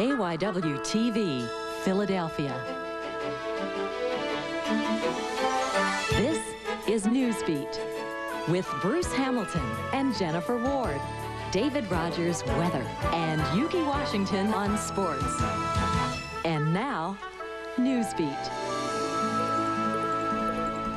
KYW-TV, Philadelphia. This is Newsbeat with Bruce Hamilton and Jennifer Ward, David Rogers weather, and Yuki Washington on sports. And now, Newsbeat.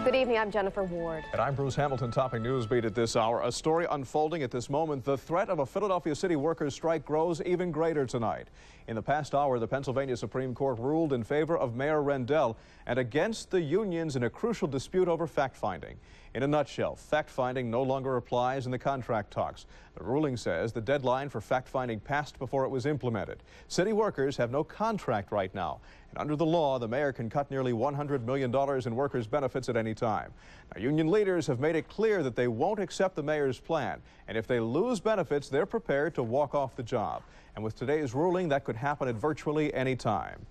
Good evening, I'm Jennifer Ward. And I'm Bruce Hamilton, topping Newsbeat at this hour. A story unfolding at this moment. The threat of a Philadelphia city workers' strike grows even greater tonight. In the past hour, the Pennsylvania Supreme Court ruled in favor of Mayor Rendell and against the unions in a crucial dispute over fact-finding. In a nutshell, fact-finding no longer applies in the contract talks. The ruling says the deadline for fact-finding passed before it was implemented. City workers have no contract right now. And under the law, the mayor can cut nearly $100 million in workers' benefits at any time. Now, union leaders have made it clear that they won't accept the mayor's plan. And if they lose benefits, they're prepared to walk off the job. And with today's ruling, that could happen at virtually any time.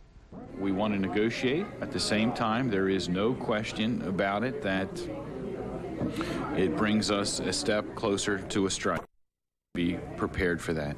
We want to negotiate. At the same time, there is no question about it that it brings us a step closer to a strike. Be prepared for that.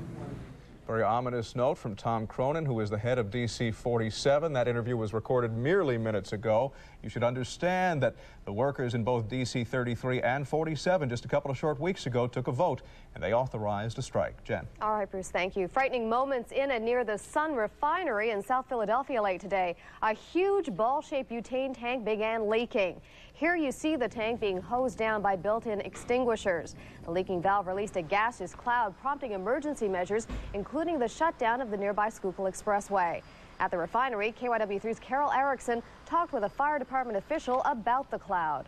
Very ominous note from Tom Cronin, who is the head of DC 47. That interview was recorded merely minutes ago. You should understand that the workers in both DC 33 and 47 just a couple of short weeks ago took a vote, and they authorized a strike. Jen. All right, Bruce, thank you. Frightening moments in and near the Sun Refinery in South Philadelphia late today. A huge ball-shaped butane tank began leaking. Here you see the tank being hosed down by built-in extinguishers. The leaking valve released a gaseous cloud, prompting emergency measures, including the shutdown of the nearby Schuylkill Expressway. At the refinery, KYW3's Carol Erickson talked with a fire department official about the cloud.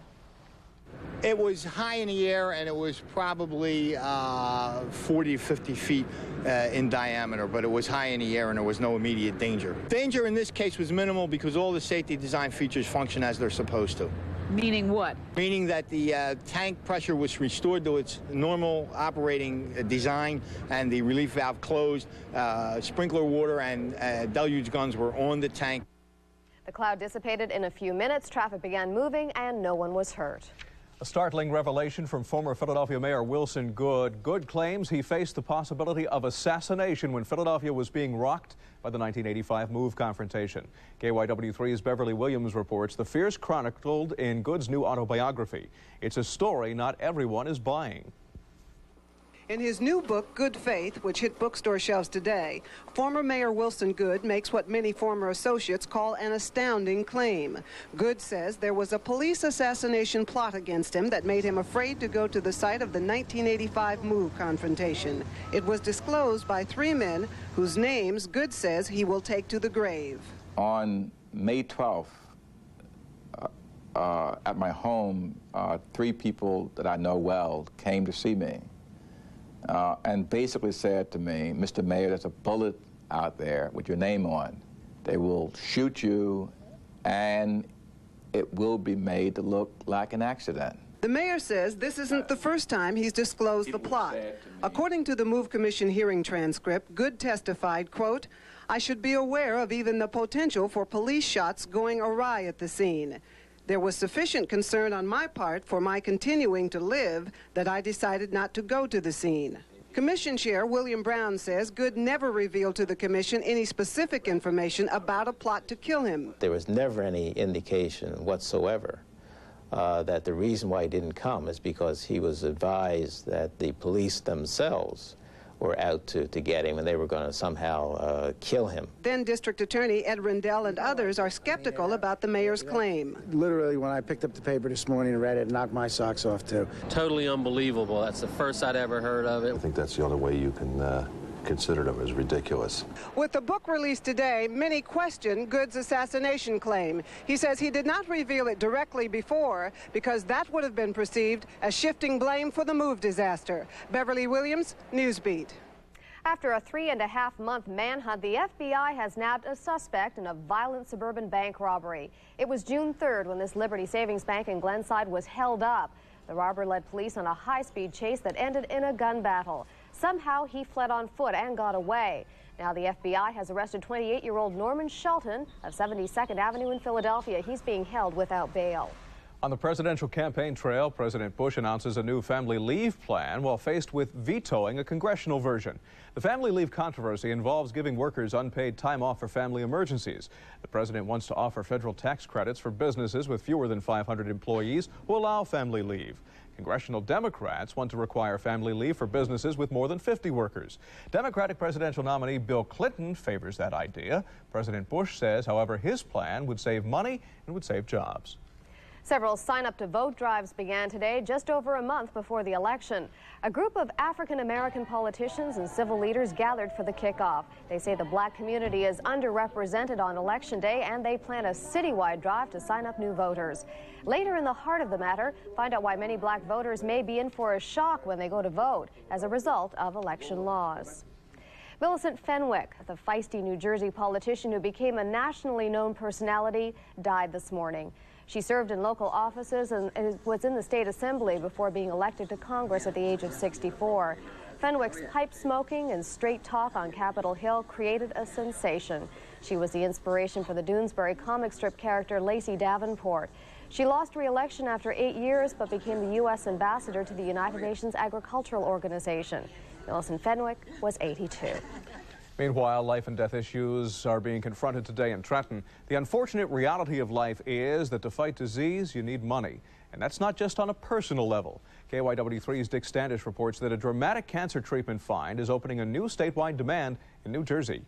It was high in the air, and it was probably 40 to 50 feet in diameter, but it was high in the air and there was no immediate danger. Danger in this case was minimal because all the safety design features function as they're supposed to. Meaning what? Meaning that the tank pressure was restored to its normal operating design, and the relief valve closed. Sprinkler water and deluge guns were on the tank. The cloud dissipated in a few minutes, traffic began moving, and no one was hurt. A startling revelation from former Philadelphia Mayor Wilson Goode. Goode claims he faced the possibility of assassination when Philadelphia was being rocked by the 1985 move confrontation. KYW3's Beverly Williams reports the fears chronicled in Goode's new autobiography. It's a story not everyone is buying. In his new book, Good Faith, which hit bookstore shelves today, former Mayor Wilson Goode makes what many former associates call an astounding claim. Goode says there was a police assassination plot against him that made him afraid to go to the site of the 1985 move confrontation. It was disclosed by three men whose names Goode says he will take to the grave. On May 12th, at my home, three people that I know well came to see me. And basically said to me, Mr. Mayor, there's a bullet out there with your name on. They will shoot you, and it will be made to look like an accident. The mayor says this isn't the first time he's disclosed the plot. According to the Move Commission hearing transcript, Goode testified, quote, "I should be aware of even the potential for police shots going awry at the scene. There was sufficient concern on my part for my continuing to live that I decided not to go to the scene." Commission Chair William Brown says Goode never revealed to the commission any specific information about a plot to kill him. There was never any indication whatsoever that the reason why he didn't come is because he was advised that the police themselves were out to get him, and they were going to somehow kill him. Then District Attorney Ed Rendell and others are skeptical about the mayor's claim. Literally, when I picked up the paper this morning and read it, it knocked my socks off, too. Totally unbelievable. That's the first I'd ever heard of it. I think that's the only way you can consider it as ridiculous. With the book released today, many question Goode's assassination claim. He says he did not reveal it directly before because that would have been perceived as shifting blame for the move disaster. Beverly Williams, Newsbeat. After a 3.5-month manhunt, the FBI has nabbed a suspect in a violent suburban bank robbery. It was June 3rd when this Liberty Savings Bank in Glenside was held up. The robber led police on a high-speed chase that ended in a gun battle. Somehow he fled on foot and got away. Now the FBI has arrested 28-year-old Norman Shelton of 72nd Avenue in Philadelphia. He's being held without bail. On the presidential campaign trail, President Bush announces a new family leave plan while faced with vetoing a congressional version. The family leave controversy involves giving workers unpaid time off for family emergencies. The president wants to offer federal tax credits for businesses with fewer than 500 employees who allow family leave. Congressional Democrats want to require family leave for businesses with more than 50 workers. Democratic presidential nominee Bill Clinton favors that idea. President Bush says, however, his plan would save money and would save jobs. Several sign-up-to-vote drives began today, just over a month before the election. A group of African-American politicians and civil leaders gathered for the kickoff. They say the black community is underrepresented on Election Day, and they plan a citywide drive to sign up new voters. Later in the heart of the matter, find out why many black voters may be in for a shock when they go to vote as a result of election laws. Millicent Fenwick, the feisty New Jersey politician who became a nationally known personality, died this morning. She served in local offices and was in the state assembly before being elected to Congress at the age of 64. Fenwick's pipe smoking and straight talk on Capitol Hill created a sensation. She was the inspiration for the Doonesbury comic strip character Lacey Davenport. She lost re-election after 8 years but became the U.S. ambassador to the United Nations Agricultural Organization. Millicent Fenwick was 82. Meanwhile, life and death issues are being confronted today in Trenton. The unfortunate reality of life is that to fight disease, you need money. And that's not just on a personal level. KYW3's Dick Standish reports that a dramatic cancer treatment find is opening a new statewide demand in New Jersey.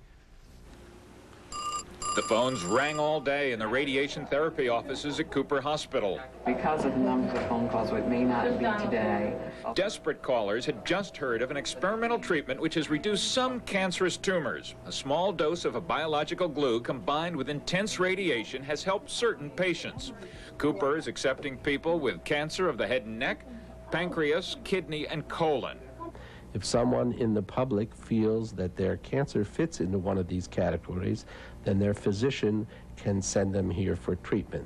The phones rang all day in the radiation therapy offices at Cooper Hospital. Because of the numbers of phone calls, it may not be today. Desperate callers had just heard of an experimental treatment which has reduced some cancerous tumors. A small dose of a biological glue combined with intense radiation has helped certain patients. Cooper is accepting people with cancer of the head and neck, pancreas, kidney, and colon. If someone in the public feels that their cancer fits into one of these categories, then their physician can send them here for treatment.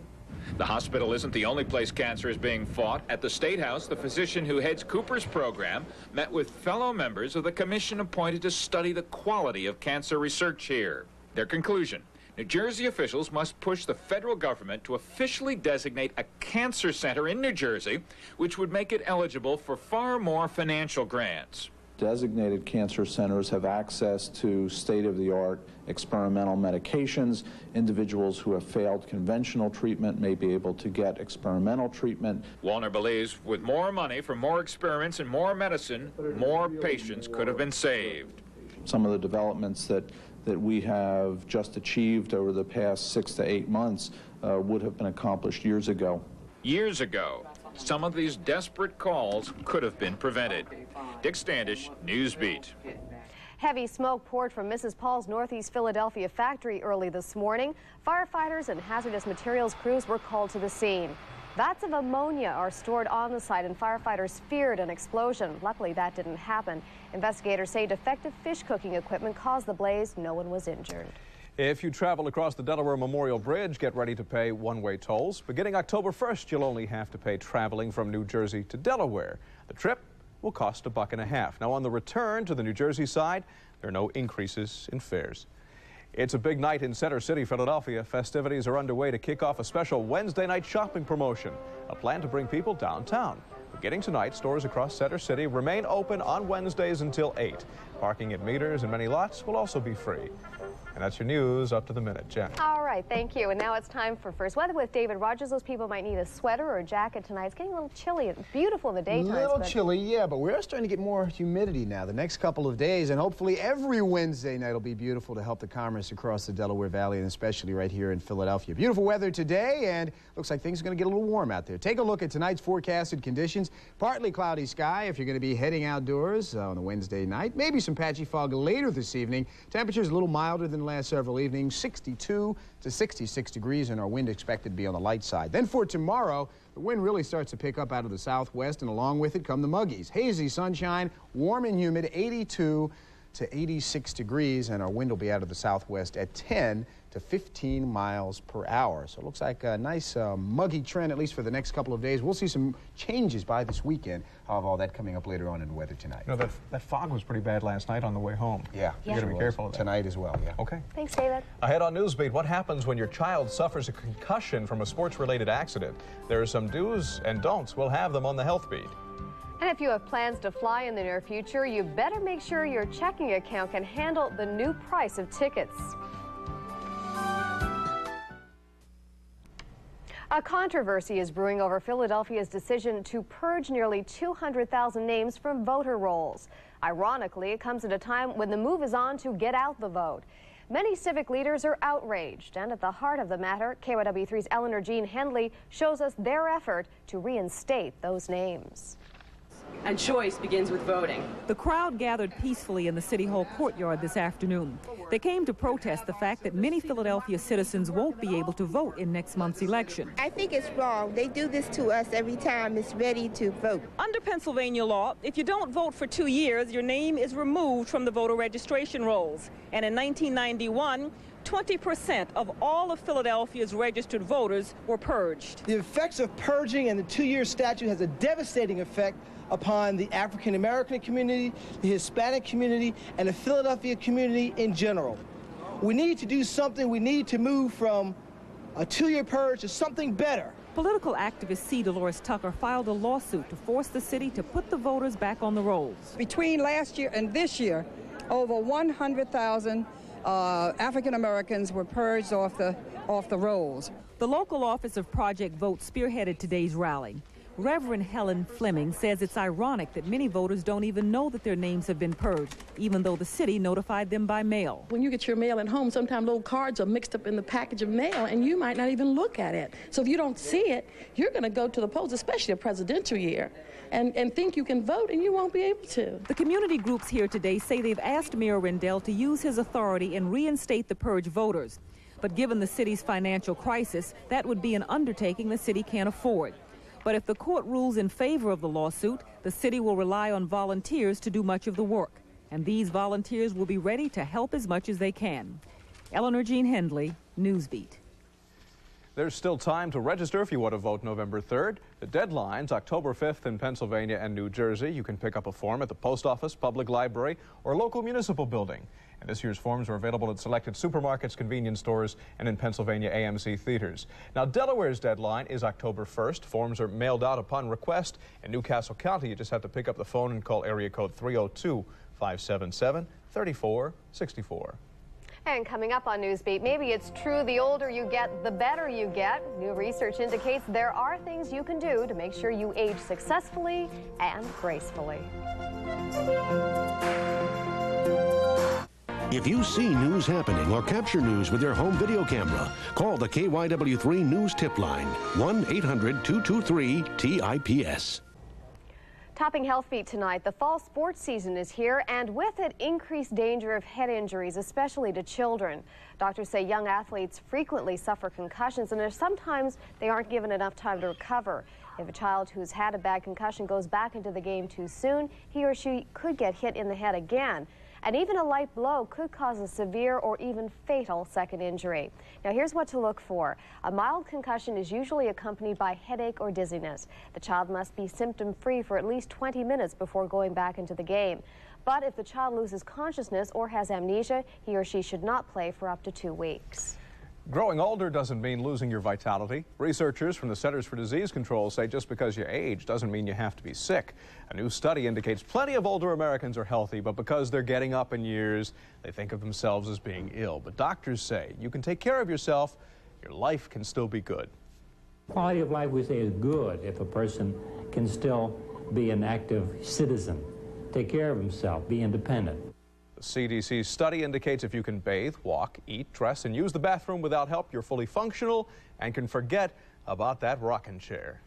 The hospital isn't the only place cancer is being fought. At the State House, the physician who heads Cooper's program met with fellow members of the commission appointed to study the quality of cancer research here. Their conclusion: New Jersey officials must push the federal government to officially designate a cancer center in New Jersey, which would make it eligible for far more financial grants. Designated cancer centers have access to state-of-the-art experimental medications. Individuals who have failed conventional treatment may be able to get experimental treatment. Wallner believes with more money for more experiments and more medicine, more patients could have been saved. Some of the developments that we have just achieved over the past 6 to 8 months would have been accomplished years ago. Years ago, some of these desperate calls could have been prevented. Dick Standish, Newsbeat. Heavy smoke poured from Mrs. Paul's Northeast Philadelphia factory early this morning. Firefighters and hazardous materials crews were called to the scene. Vats of ammonia are stored on the site, and firefighters feared an explosion. Luckily, that didn't happen. Investigators say defective fish cooking equipment caused the blaze. No one was injured. If you travel across the Delaware Memorial Bridge, get ready to pay one-way tolls. Beginning October 1st, you'll only have to pay traveling from New Jersey to Delaware. The trip will cost $1.50. Now, on the return to the New Jersey side, there are no increases in fares. It's a big night in Center City, Philadelphia. Festivities are underway to kick off a special Wednesday night shopping promotion, a plan to bring people downtown. Beginning tonight, stores across Center City remain open on Wednesdays until 8. Parking at meters and many lots will also be free. And that's your news up to the minute. Jen. All right, thank you. And now it's time for First Weather with David Rogers. Those people might need a sweater or a jacket tonight. It's getting a little chilly and beautiful in the daytime. A little chilly, yeah, but we're starting to get more humidity now the next couple of days, and hopefully every Wednesday night will be beautiful to help the commerce across the Delaware Valley, and especially right here in Philadelphia. Beautiful weather today, and looks like things are going to get a little warm out there. Take a look at tonight's forecasted conditions. Partly cloudy sky if you're going to be heading outdoors on a Wednesday night. Maybe some patchy fog later this evening. Temperatures a little milder than the last several evenings. 62 to 66 degrees, and our wind expected to be on the light side. Then for tomorrow, the wind really starts to pick up out of the southwest, and along with it come the muggies. Hazy sunshine, warm and humid, 82 to 86 degrees, and our wind will be out of the southwest at 10 to 15 miles per hour. So it looks like a nice muggy trend, at least for the next couple of days. We'll see some changes by this weekend. I'll have all that coming up later on in the weather tonight. You know, that fog was pretty bad last night on the way home. Yeah. You gotta be careful of that. Tonight as well, yeah. Okay. Thanks, David. Ahead on Newsbeat, what happens when your child suffers a concussion from a sports-related accident? There are some do's and don'ts. We'll have them on the Health Beat. And if you have plans to fly in the near future, you better make sure your checking account can handle the new price of tickets. A controversy is brewing over Philadelphia's decision to purge nearly 200,000 names from voter rolls. Ironically, it comes at a time when the move is on to get out the vote. Many civic leaders are outraged, and at the heart of the matter, KYW3's Eleanor Jean Hendley shows us their effort to reinstate those names. And choice begins with voting. The crowd gathered peacefully in the City Hall courtyard this afternoon. They came to protest the fact that many Philadelphia citizens won't be able to vote in next month's election. I think it's wrong. They do this to us every time it's ready to vote. Under Pennsylvania law, if you don't vote for 2 years, your name is removed from the voter registration rolls. And in 1991, 20% of all of Philadelphia's registered voters were purged. The effects of purging and the 2-year statute has a devastating effect upon the African American community, the Hispanic community, and the Philadelphia community in general. We need to do something. We need to move from a 2-year purge to something better. Political activist C. Dolores Tucker filed a lawsuit to force the city to put the voters back on the rolls. Between last year and this year, over 100,000 African Americans were purged off the rolls. The local office of Project Vote spearheaded today's rally. Reverend Helen Fleming says it's ironic that many voters don't even know that their names have been purged, even though the city notified them by mail. When you get your mail at home, sometimes little cards are mixed up in the package of mail, and you might not even look at it. So if you don't see it, you're going to go to the polls, especially a presidential year, and think you can vote, and you won't be able to. The community groups here today say they've asked Mayor Rendell to use his authority and reinstate the purge voters. But given the city's financial crisis, that would be an undertaking the city can't afford. But if the court rules in favor of the lawsuit, the city will rely on volunteers to do much of the work. And these volunteers will be ready to help as much as they can. Eleanor Jean Hendley, Newsbeat. There's still time to register if you want to vote November 3rd. The deadline's October 5th in Pennsylvania and New Jersey. You can pick up a form at the post office, public library, or local municipal building. And this year's forms are available at selected supermarkets, convenience stores, and in Pennsylvania AMC theaters. Now, Delaware's deadline is October 1st. Forms are mailed out upon request. In Newcastle County, you just have to pick up the phone and call area code 302-577-3464. And coming up on Newsbeat, maybe it's true the older you get, the better you get. New research indicates there are things you can do to make sure you age successfully and gracefully. If you see news happening or capture news with your home video camera, call the KYW3 News Tip Line, 1-800-223-TIPS. Topping Health Beat tonight, the fall sports season is here, and with it, increased danger of head injuries, especially to children. Doctors say young athletes frequently suffer concussions, and sometimes they aren't given enough time to recover. If a child who's had a bad concussion goes back into the game too soon, he or she could get hit in the head again. And even a light blow could cause a severe or even fatal second injury. Now, here's what to look for. A mild concussion is usually accompanied by headache or dizziness. The child must be symptom-free for at least 20 minutes before going back into the game. But if the child loses consciousness or has amnesia, he or she should not play for up to 2 weeks. Growing older doesn't mean losing your vitality. Researchers from the Centers for Disease Control say just because you age doesn't mean you have to be sick. A new study indicates plenty of older Americans are healthy, but because they're getting up in years, they think of themselves as being ill. But doctors say you can take care of yourself, your life can still be good. Quality of life, we say, is good if a person can still be an active citizen, take care of himself, be independent. The CDC's study indicates if you can bathe, walk, eat, dress, and use the bathroom without help, you're fully functional and can forget about that rocking chair.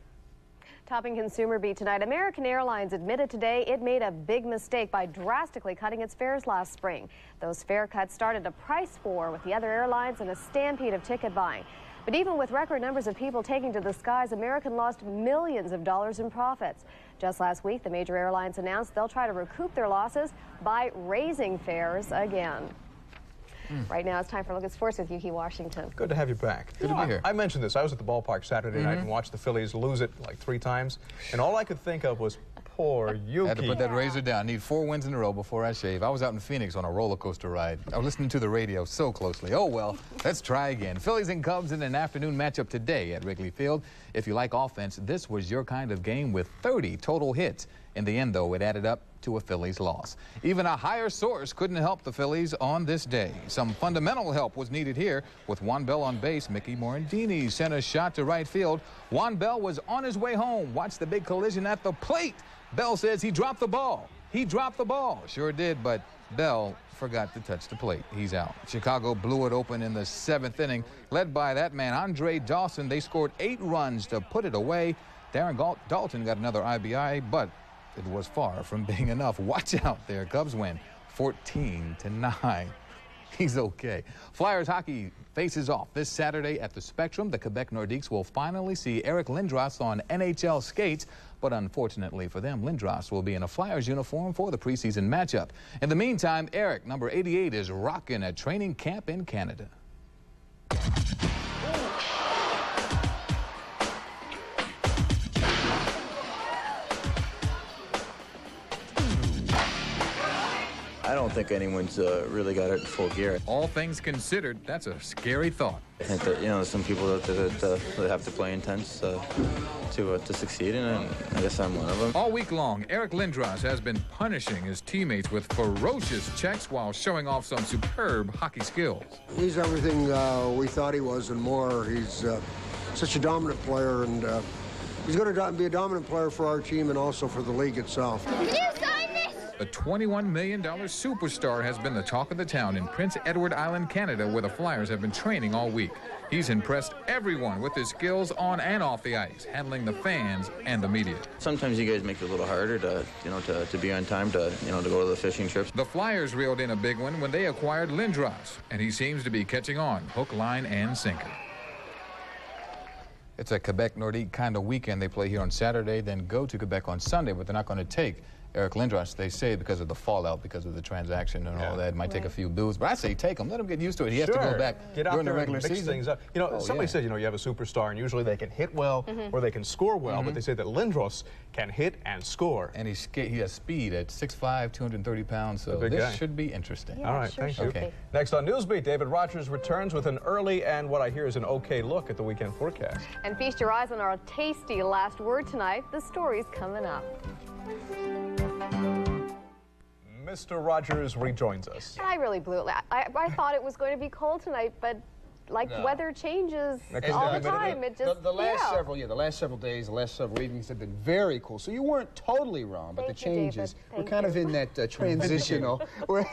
Topping Consumer Beat tonight, American Airlines admitted today it made a big mistake by drastically cutting its fares last spring. Those fare cuts started a price war with the other airlines and a stampede of ticket buying. But even with record numbers of people taking to the skies, American lost millions of dollars in profits. Just last week, the major airlines announced they'll try to recoup their losses by raising fares again. Right now, it's time for Look at Sports with Yuki Washington. Good to have you back. Good to be here. I mentioned this. I was at the ballpark Saturday night and watched the Phillies lose it like 3 times, and all I could think of was poor Yuki. I had to put that razor down. I need 4 wins in a row before I shave. I was out in Phoenix on a roller coaster ride. I was listening to the radio so closely. Oh, well, let's try again. Phillies and Cubs in an afternoon matchup today at Wrigley Field. If you like offense, this was your kind of game with 30 total hits. In the end, though, it added up to a Phillies loss. Even a higher source couldn't help the Phillies on this day. Some fundamental help was needed here. With Juan Bell on base, Mickey Morandini sent a shot to right field. Juan Bell was on his way home. Watch the big collision at the plate. Bell says he dropped the ball. He dropped the ball. Sure did, but Bell forgot to touch the plate. He's out. Chicago blew it open in the 7th inning. Led by that man, Andre Dawson, they scored 8 runs to put it away. Darren Dalton got another IBI, but it was far from being enough. Watch out there. Cubs win 14-9. He's okay. Flyers hockey faces off this Saturday at the Spectrum. The Quebec Nordiques will finally see Eric Lindros on NHL skates, but unfortunately for them, Lindros will be in a Flyers uniform for the preseason matchup. In the meantime, Eric, number 88, is rocking at training camp in Canada. I don't think anyone's really got it in full gear. All things considered, that's a scary thought. I think that, you know, some people that have to play intense to succeed, and I guess I'm one of them. All week long, Eric Lindros has been punishing his teammates with ferocious checks while showing off some superb hockey skills. He's everything we thought he was and more. He's such a dominant player, and he's going to be a dominant player for our team and also for the league itself. The $21 million superstar has been the talk of the town in Prince Edward Island, Canada, where the Flyers have been training all week. He's impressed everyone with his skills on and off the ice, handling the fans and the media. Sometimes you guys make it a little harder to be on time to go to the fishing trips. The Flyers reeled in a big one when they acquired Lindros, and he seems to be catching on, hook, line, and sinker. It's a Quebec Nordique kind of weekend. They play here on Saturday, then go to Quebec on Sunday, but they're not going to take Eric Lindros, they say, because of the fallout, because of the transaction and all that. It might take a few boos, but I say take him. Let him get used to it. He has to go back during the regular season. Things up. You know, somebody says, you know, you have a superstar, and usually they can hit well or they can score well, but they say that Lindros can hit and score. And he has speed at 6'5", 230 pounds, so this should be interesting. All right, thank you. Next on Newsbeat, David Rogers returns with an early and what I hear is an okay look at the weekend forecast. And feast your eyes on our tasty last word tonight. The story's coming up. Mr. Rogers rejoins us. I really blew it. I thought it was going to be cold tonight, but weather changes all the time. It just the last several days, the last several evenings have been very cool. So you weren't totally wrong, but the changes. We're kind of in that transitional. we're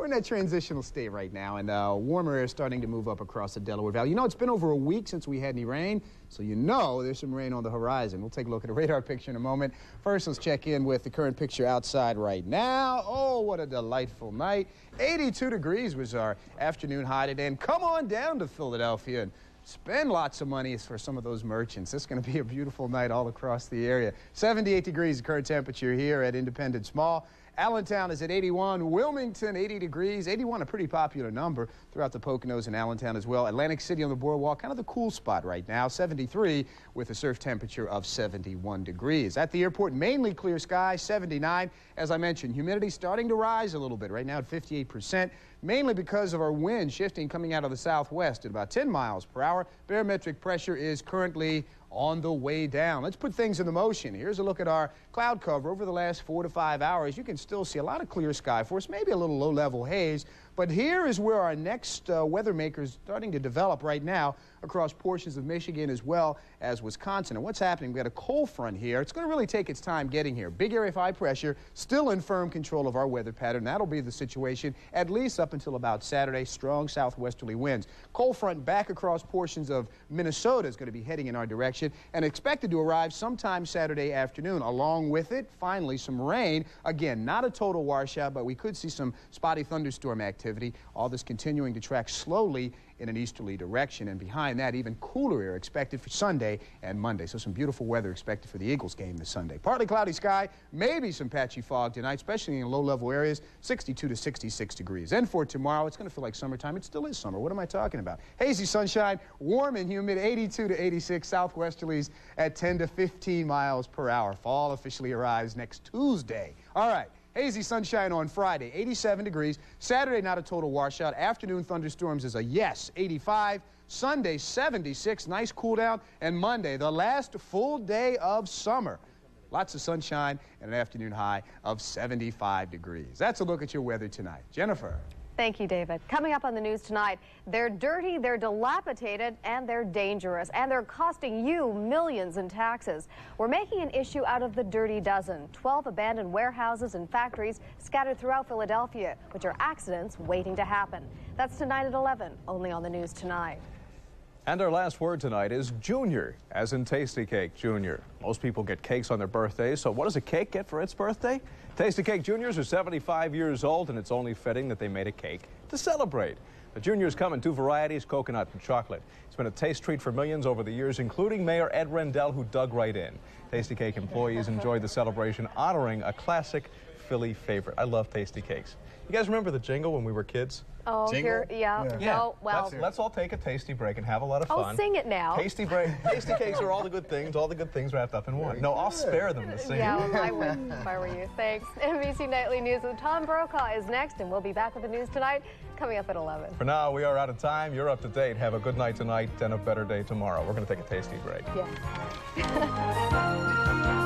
in that transitional state right now, and warmer air is starting to move up across the Delaware Valley. You know, it's been over a week since we had any rain, so you know there's some rain on the horizon. We'll take a look at a radar picture in a moment. First, let's check in with the current picture outside right now. Oh, what a delightful night. 82 degrees was our afternoon high today, and come on down to Philadelphia and spend lots of money for some of those merchants. It's going to be a beautiful night all across the area. 78 degrees the current temperature here at Independence Mall. Allentown is at 81, Wilmington 80 degrees, 81 a pretty popular number throughout the Poconos and Allentown as well. Atlantic City on the boardwalk, kind of the cool spot right now, 73 with a surf temperature of 71 degrees. At the airport, mainly clear sky, 79. As I mentioned, humidity starting to rise a little bit right now at 58%, mainly because of our wind shifting coming out of the southwest at about 10 miles per hour. Barometric pressure is currently on the way down. Let's put things into motion. Here's a look at our cloud cover over the last 4 to 5 hours. You can still see a lot of clear sky for us, maybe a little low-level haze, but here is where our next weather maker is starting to develop right now across portions of Michigan as well as Wisconsin. And what's happening, we've got a cold front here. It's going to really take its time getting here. Big area of high pressure, still in firm control of our weather pattern. That'll be the situation at least up until about Saturday. Strong southwesterly winds. Cold front back across portions of Minnesota is going to be heading in our direction and expected to arrive sometime Saturday afternoon. Along with it, finally, some rain. Again, not a total washout, but we could see some spotty thunderstorm activity activity. All this continuing to track slowly in an easterly direction, and behind that, even cooler air expected for Sunday and Monday. So some beautiful weather expected for the Eagles game this Sunday. Partly cloudy sky, maybe some patchy fog tonight, especially in low-level areas, 62 to 66 degrees. And for tomorrow, it's going to feel like summertime. It still is summer. What am I talking about? Hazy sunshine, warm and humid, 82 to 86, southwesterlies at 10 to 15 miles per hour. Fall officially arrives next Tuesday. All right. Hazy sunshine on Friday, 87 degrees. Saturday, not a total washout. Afternoon thunderstorms is a yes, 85. Sunday, 76, nice cool down. And Monday, the last full day of summer. Lots of sunshine and an afternoon high of 75 degrees. That's a look at your weather tonight. Jennifer. Thank you, David. Coming up on the news tonight, they're dirty, they're dilapidated, and they're dangerous, and they're costing you millions in taxes. We're making an issue out of the dirty dozen. 12 abandoned warehouses and factories scattered throughout Philadelphia, which are accidents waiting to happen. That's tonight at 11, only on the news tonight. And our last word tonight is Junior, as in Tasty Cake Junior. Most people get cakes on their birthdays, so what does a cake get for its birthday? Tasty Cake Juniors are 75 years old, and it's only fitting that they made a cake to celebrate. The Juniors come in two varieties, coconut and chocolate. It's been a taste treat for millions over the years, including Mayor Ed Rendell, who dug right in. Tasty Cake employees enjoyed the celebration, honoring a classic Philly favorite. I love Tasty Cakes. You guys remember the jingle when we were kids? Oh, Jingle? yeah. No, well. Let's all take a tasty break and have a lot of fun. Oh, sing it now. Tasty break. Tasty cakes are all the good things wrapped up in one. No, I'll spare them to sing. Yeah, I would if I were you. Thanks. NBC Nightly News with Tom Brokaw is next, and we'll be back with the news tonight coming up at 11. For now, we are out of time. You're up to date. Have a good night tonight and a better day tomorrow. We're going to take a tasty break. Yeah.